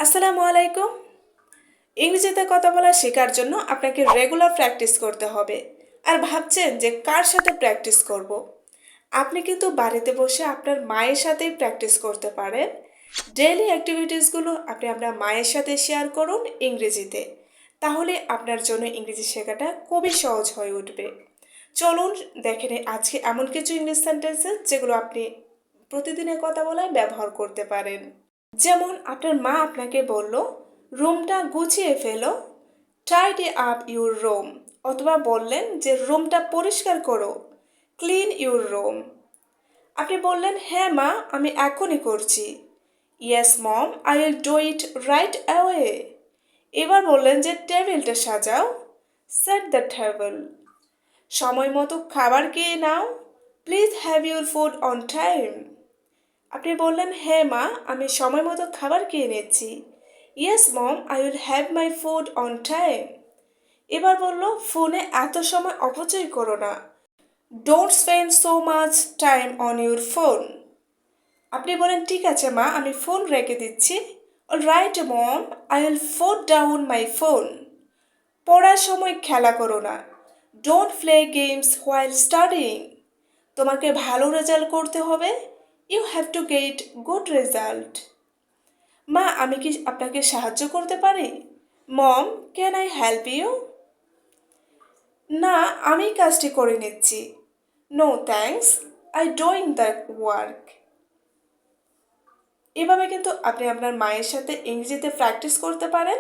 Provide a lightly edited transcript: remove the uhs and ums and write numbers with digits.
আসসালামু আলাইকুম। ইংরেজিতে কথা বলা শেখার জন্য আপনাকে রেগুলার প্র্যাকটিস করতে হবে। আর ভাবছেন যে কার সাথে প্র্যাকটিস করব। আপনি কিন্তু বাড়িতে বসে আপনার মায়ের সাথেই প্র্যাকটিস করতে পারেন। ডেইলি অ্যাক্টিভিটিসগুলো আপনি আপনার মায়ের সাথে শেয়ার করুন ইংরেজিতে। তাহলে আপনার জন্য ইংরেজি শেখাটা খুবই সহজ হয়ে উঠবে। চলুন দেখে নিই আজকে এমন কিছু ইংলিশ সেন্টেন্সেস যেগুলো আপনি প্রতিদিনের কথা বলায় ব্যবহার করতে পারেন। যেমন আপনার মা আপনাকে বলল, রুমটা গুছিয়ে ফেলো, টাইডি আপ ইউর রুম। অথবা বললেন যে রুমটা পরিষ্কার করো, ক্লিন ইউর রুম। আপনি বললেন, হ্যাঁ মা, আমি এখনই করছি। Yes mom, I will do it right away. এবার বললেন যে টেবিলটা সাজাও, সেট দ্য টেবিল। সময় মতো খাবার খেয়ে নাও, please have your food on time. আপনি বললেন, হ্যাঁ মা, আমি সময় মতো খাবার খেয়ে নিচ্ছি। Yes mom, I will have my food on time. এবার বলল, ফোনে এত সময় অপচয় করো না, don't spend so much time on your phone. আপনি বলেন, ঠিক আছে মা, আমি ফোন রেখে দিচ্ছি। All right mom, I will put down my phone. পড়ার সময় খেলা করো না, don't play games while studying. তোমাকে ভালো রেজাল্ট করতে হবে, you have to get good result. মা, আমি কি আপনাকে সাহায্য করতে পারি? Mom, can I help you? না, আমি কাজটি করে নিচ্ছি। No thanks, I doing the work. এভাবে কিন্তু আপনি আপনার মায়ের সাথে ইংরেজিতে প্র্যাকটিস করতে পারেন।